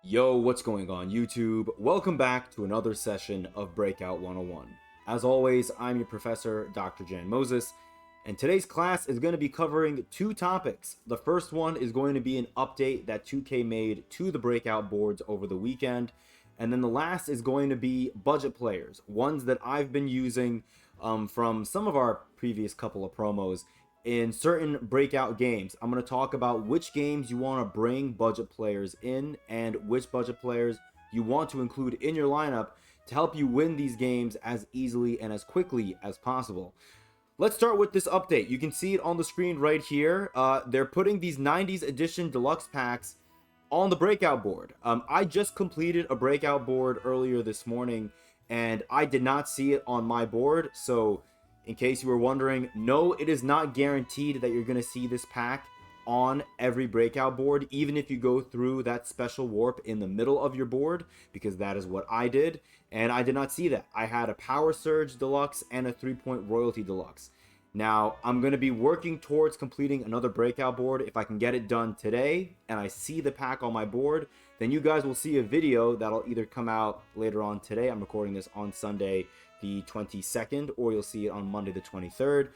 Yo, what's going on YouTube? Welcome back to another session of Breakout 101. As always, I'm your professor, Dr. Jan Moses, and today's class is going to be covering two topics. The first one is going to be an update that 2K made to the Breakout boards over the weekend, and then the last is going to be budget players, ones that I've been using from some of our previous couple of promos in certain breakout games. I'm going to talk about which games you want to bring budget players in and which budget players you want to include in your lineup to help you win these games as easily and as quickly as possible. Let's start with this update. You can see it on the screen right here. They're putting these 90s edition deluxe packs on the breakout board. I just completed a breakout board earlier this morning and I did not see it on my board, so in case you were wondering, no, it is not guaranteed that you're going to see this pack on every breakout board, even if you go through that special warp in the middle of your board, because that is what I did, and I did not see that. I had a Power Surge Deluxe and a 3-point Royalty Deluxe. Now, I'm going to be working towards completing another breakout board. If I can get it done today and I see the pack on my board, then you guys will see a video that'll either come out later on today. I'm recording this on Sunday the 22nd, or you'll see it on Monday the 23rd.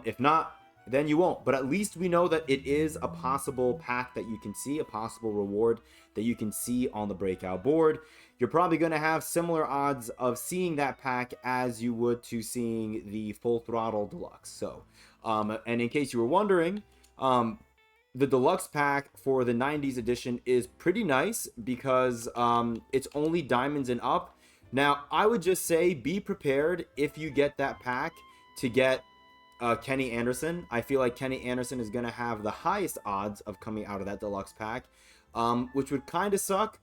If not, then you won't. But at least we know that it is a possible pack that you can see, a possible reward that you can see on the breakout board. You're probably going to have similar odds of seeing that pack as you would to seeing the Full Throttle Deluxe. So, and in case you were wondering, the deluxe pack for the 90s edition is pretty nice because it's only diamonds and up. Now, I would just say be prepared if you get that pack to get Kenny Anderson. I feel like Kenny Anderson is going to have the highest odds of coming out of that deluxe pack, which would kind of suck,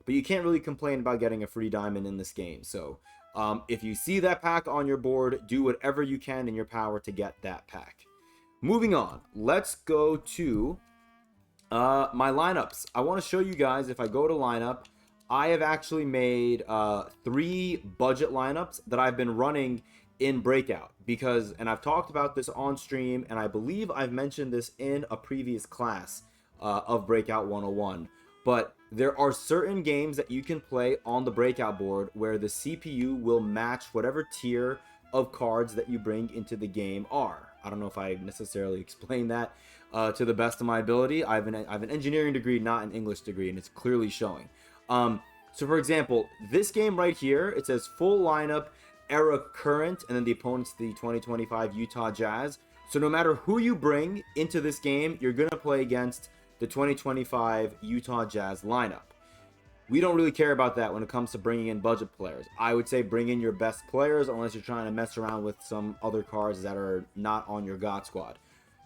but you can't really complain about getting a free diamond in this game. So if you see that pack on your board, do whatever you can in your power to get that pack. Moving on, let's go to my lineups. I want to show you guys, if I go to lineup, I have actually made 3 budget lineups that I've been running in Breakout because, and I've talked about this on stream, and I believe I've mentioned this in a previous class of Breakout 101, but there are certain games that you can play on the Breakout board where the CPU will match whatever tier of cards that you bring into the game are. I don't know if I necessarily explained that to the best of my ability. I have an engineering degree, not an English degree, and it's clearly showing. So for example, this game right here, it says full lineup, era current, and then the opponent's the 2025 Utah Jazz. So no matter who you bring into this game, you're going to play against the 2025 Utah Jazz lineup. We don't really care about that when it comes to bringing in budget players. I would say bring in your best players unless you're trying to mess around with some other cards that are not on your God Squad.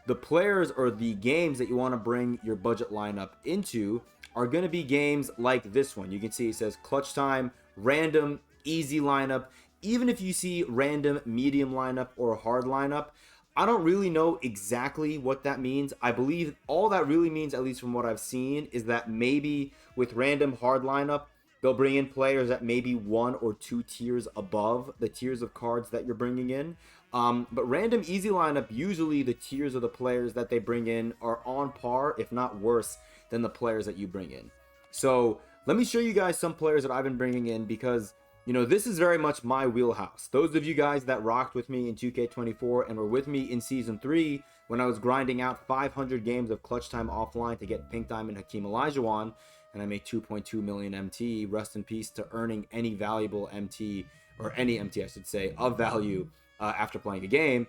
The players or the games that you want to bring your budget lineup into are going to be games like this one. You can see it says clutch time, random, easy lineup. Even if you see random, medium lineup, or hard lineup, I don't really know exactly what that means. I believe all that really means, at least from what I've seen, is that maybe with random hard lineup, they'll bring in players that maybe 1 or 2 tiers above the tiers of cards that you're bringing in. But random easy lineup, usually the tiers of the players that they bring in are on par, if not worse, than the players that you bring in. So let me show you guys some players that I've been bringing in because, you know, this is very much my wheelhouse. Those of you guys that rocked with me in 2K24 and were with me in Season 3 when I was grinding out 500 games of clutch time offline to get Pink Diamond Hakeem Olajuwon, and I made 2.2 million MT, rest in peace to earning any valuable MT, or any MT I should say, of value after playing a game.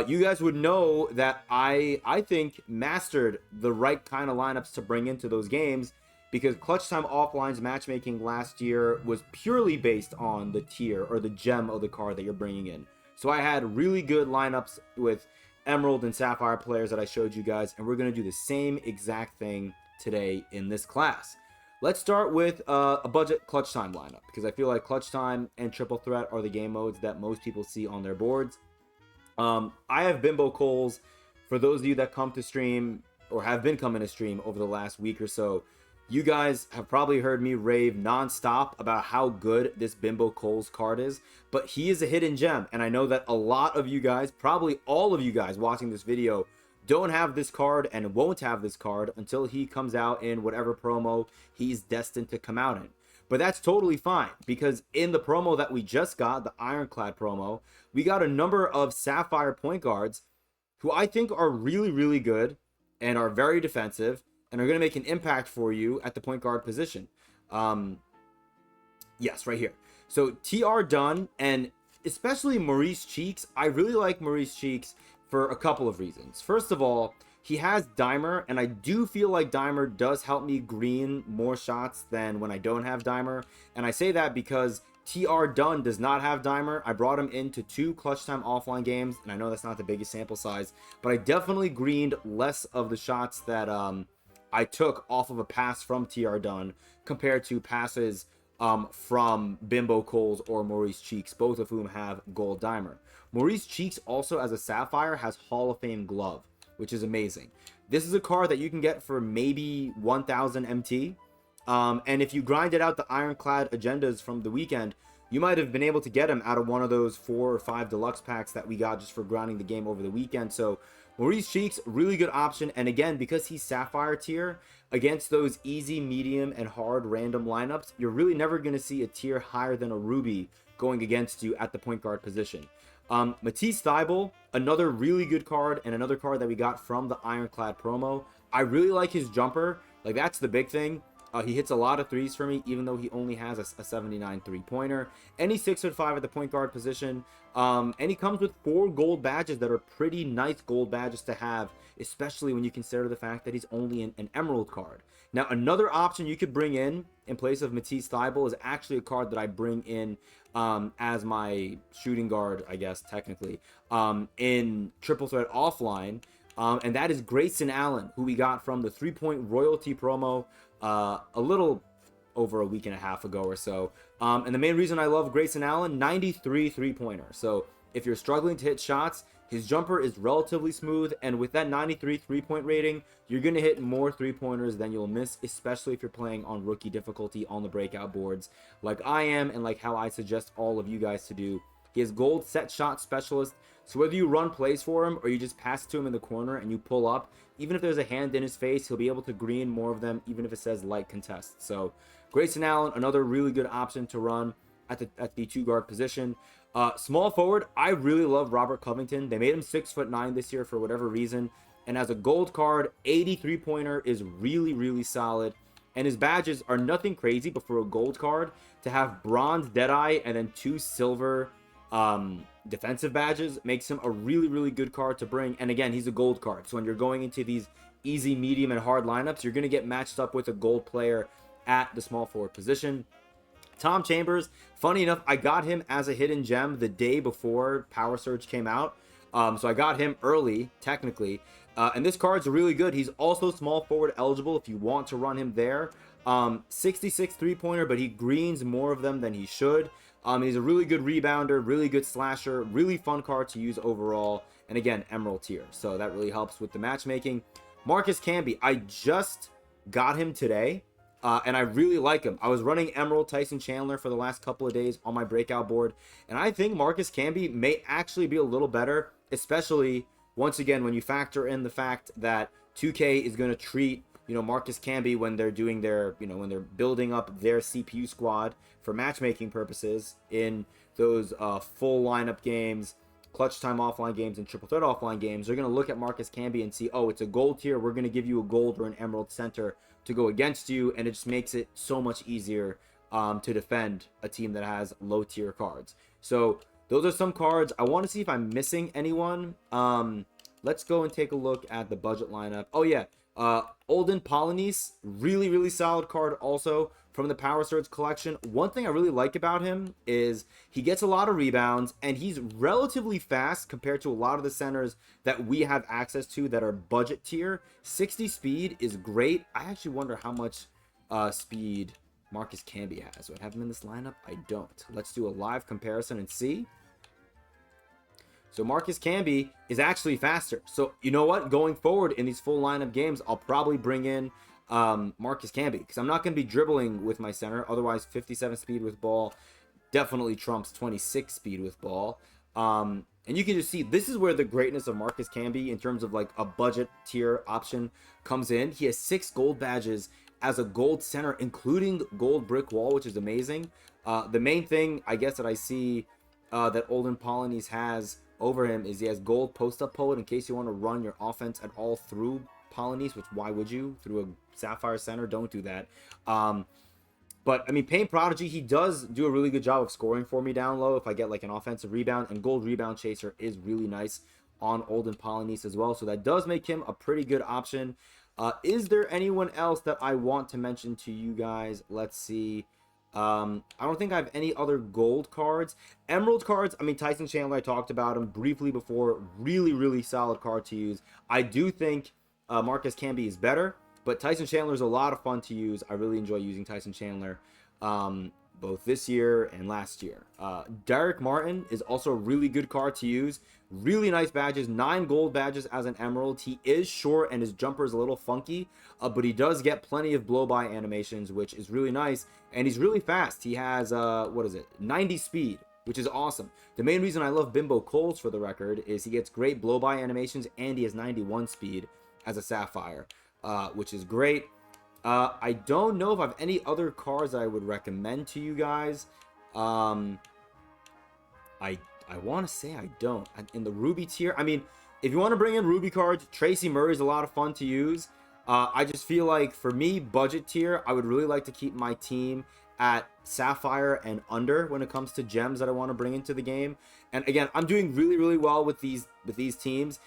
You guys would know that I think mastered the right kind of lineups to bring into those games, because Clutch Time Offline's matchmaking last year was purely based on the tier or the gem of the card that you're bringing in. So I had really good lineups with Emerald and Sapphire players that I showed you guys, and we're going to do the same exact thing today in this class. Let's start with a budget Clutch Time lineup, because I feel like Clutch Time and Triple Threat are the game modes that most people see on their boards. I have Bimbo Coles. For those of you that come to stream or have been coming to stream over the last week or so, you guys have probably heard me rave nonstop about how good this Bimbo Coles card is, but he is a hidden gem, and I know that a lot of you guys, probably all of you guys watching this video, don't have this card and won't have this card until he comes out in whatever promo he's destined to come out in. But that's totally fine, because in the promo that we just got, the Ironclad promo, we got a number of Sapphire point guards who I think are really, really good and are very defensive and are going to make an impact for you at the point guard position. Yes, right here. So TR Dunn and especially Maurice Cheeks. I really like Maurice Cheeks for a couple of reasons. First of all, he has Dimer, and I do feel like Dimer does help me green more shots than when I don't have Dimer. And I say that because TR Dunn does not have Dimer. I brought him into 2 clutch time offline games, and I know that's not the biggest sample size, but I definitely greened less of the shots that I took off of a pass from TR Dunn compared to passes from Bimbo Coles or Maurice Cheeks, both of whom have gold Dimer. Maurice Cheeks also, as a Sapphire, has Hall of Fame glove, which is amazing. This is a card that you can get for maybe 1,000 MT. And if you grinded out the Ironclad agendas from the weekend, you might have been able to get him out of one of those 4 or 5 deluxe packs that we got just for grinding the game over the weekend. So Maurice Cheeks, really good option. And again, because he's Sapphire tier, against those easy, medium, and hard random lineups, you're really never going to see a tier higher than a Ruby going against you at the point guard position. Matisse Thybulle, another really good card, and another card that we got from the Ironclad promo. I really like his jumper. Like, that's the big thing. He hits a lot of threes for me, even though he only has a 79 three-pointer. And he's 6'5" at the point guard position. And he comes with 4 gold badges that are pretty nice gold badges to have, especially when you consider the fact that he's only an Emerald card. Now, another option you could bring in place of Matisse Thybulle is actually a card that I bring in as my shooting guard, I guess, technically, in Triple Threat Offline. And that is Grayson Allen, who we got from the 3-point royalty promo a little over a week and a half ago or so. And the main reason I love Grayson Allen, 93 three-pointer. So if you're struggling to hit shots, his jumper is relatively smooth, and with that 93 three-point rating, you're going to hit more three-pointers than you'll miss, especially if you're playing on rookie difficulty on the breakout boards like I am and like how I suggest all of you guys to do. He has gold set shot specialist, so whether you run plays for him or you just pass it to him in the corner and you pull up, even if there's a hand in his face, he'll be able to green more of them, even if it says light contest. So Grayson Allen, another really good option to run at the 2-guard position. Small forward, I really love Robert Covington. They made him 6'9" this year for whatever reason. And as a gold card, 83-pointer is really, really solid. And his badges are nothing crazy, but for a gold card, to have bronze Deadeye and then 2 silver defensive badges makes him a really, really good card to bring. And again, he's a gold card. So when you're going into these easy, medium, and hard lineups, you're going to get matched up with a gold player at the small forward position. Tom Chambers, funny enough, I got him as a hidden gem the day before Power Surge came out. So I got him early, technically. And this card's really good. He's also small forward eligible if you want to run him there. 66 three-pointer, but he greens more of them than he should. He's a really good rebounder, really good slasher, really fun card to use overall. And again, Emerald tier. So that really helps with the matchmaking. Marcus Camby, I just got him today. And I really like him. I was running Emerald Tyson Chandler for the last couple of days on my breakout board, and I think Marcus Camby may actually be a little better, especially once again when you factor in the fact that 2K is going to treat Marcus Camby when they're doing their when they're building up their CPU squad for matchmaking purposes in those full lineup games, clutch time offline games, and triple threat offline games. They're going to look at Marcus Camby and see, oh, it's a gold tier. We're going to give you a gold or an emerald center to go against you, and it just makes it so much easier to defend a team that has low tier cards. So those are some cards. I want to see if I'm missing anyone. Let's go and take a look at the budget lineup. Oh yeah, Olden Polynice, really, really solid card also from the Power Surge collection. One thing I really like about him is he gets a lot of rebounds, and he's relatively fast compared to a lot of the centers that we have access to that are budget tier. 60 speed is great. I actually wonder how much speed Marcus Camby has. Do I have him in this lineup? I don't. Let's do a live comparison and see. So Marcus Camby is actually faster. So you know what? Going forward in these full lineup games, I'll probably bring in Marcus Camby, because I'm not going to be dribbling with my center. Otherwise, 57 speed with ball definitely trumps 26 speed with ball. And And you can just see this is where the greatness of Marcus Camby in terms of like a budget tier option comes in. He has 6 gold badges as a gold center, including gold brick wall, which is amazing. The main thing I guess that I see that Olden Polynice has over him is he has gold post-up poet in case you want to run your offense at all through Polynice, which why would you? Through a Sapphire Center, don't do that. But I mean, Pain Prodigy, he does do a really good job of scoring for me down low if I get like an offensive rebound, and Gold Rebound Chaser is really nice on Olden Polynice as well, so that does make him a pretty good option. Is there anyone else that I want to mention to you guys? Let's see. I don't think I have any other gold cards. Emerald cards, I mean, Tyson Chandler, I talked about him briefly before. Really, really solid card to use. I do think Marcus Camby is better, but Tyson Chandler is a lot of fun to use. I really enjoy using Tyson Chandler both this year and last year. Derek Martin is also a really good card to use. Really nice badges, 9 gold badges as an emerald. He is short and his jumper is a little funky, but he does get plenty of blow-by animations, which is really nice. And he's really fast. He has, 90 speed, which is awesome. The main reason I love Bimbo Coles, for the record, is he gets great blow-by animations and he has 91 speed as a Sapphire, which is great. I don't know if I have any other cards that I would recommend to you guys. I want to say I don't. In the Ruby tier, I mean, if you want to bring in Ruby cards, Tracy Murray is a lot of fun to use. I just feel like, for me, budget tier, I would really like to keep my team at Sapphire and under when it comes to gems that I want to bring into the game. And again, I'm doing really, really well with these teams.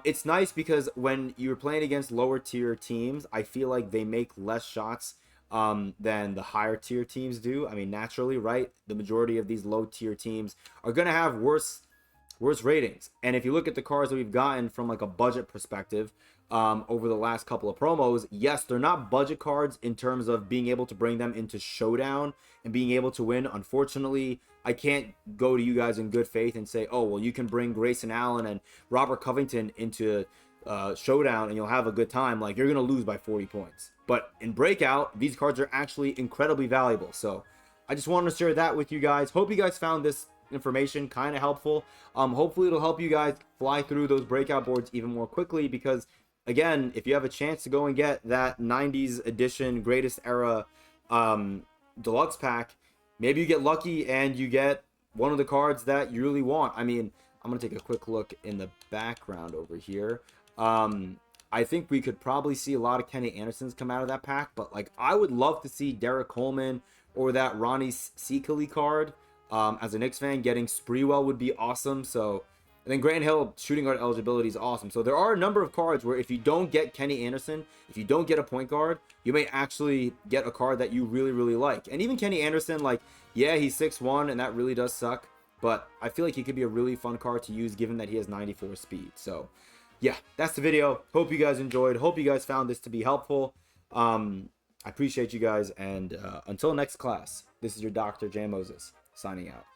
It's nice because when you're playing against lower tier teams, I feel like they make less shots than the higher tier teams do. I mean, naturally, right? The majority of these low tier teams are going to have worse ratings. And if you look at the cards that we've gotten from like a budget perspective over the last couple of promos, yes, they're not budget cards in terms of being able to bring them into Showdown and being able to win. Unfortunately, I can't go to you guys in good faith and say, oh, well, you can bring Grayson Allen and Robert Covington into Showdown and you'll have a good time. Like, you're going to lose by 40 points. But in Breakout, these cards are actually incredibly valuable. So I just wanted to share that with you guys. Hope you guys found this information kind of helpful. Hopefully it'll help you guys fly through those Breakout boards even more quickly, because again, if you have a chance to go and get that 90s edition greatest era deluxe pack, maybe you get lucky and you get one of the cards that you really want. I mean, I'm gonna take a quick look in the background over here. I think we could probably see a lot of Kenny Andersons come out of that pack, but like, I would love to see Derek Coleman or that Ronnie Seekely card. As a Knicks fan, getting Spreewell would be awesome. So, and then Grant Hill shooting guard eligibility is awesome. So there are a number of cards where if you don't get Kenny Anderson, if you don't get a point guard, you may actually get a card that you really, really like. And even Kenny Anderson, like, yeah, he's 6'1", and that really does suck, but I feel like he could be a really fun card to use given that he has 94 speed. So yeah, that's the video. Hope you guys enjoyed. Hope you guys found this to be helpful. I appreciate you guys, and until next class, this is your Dr. Jan Moses signing out.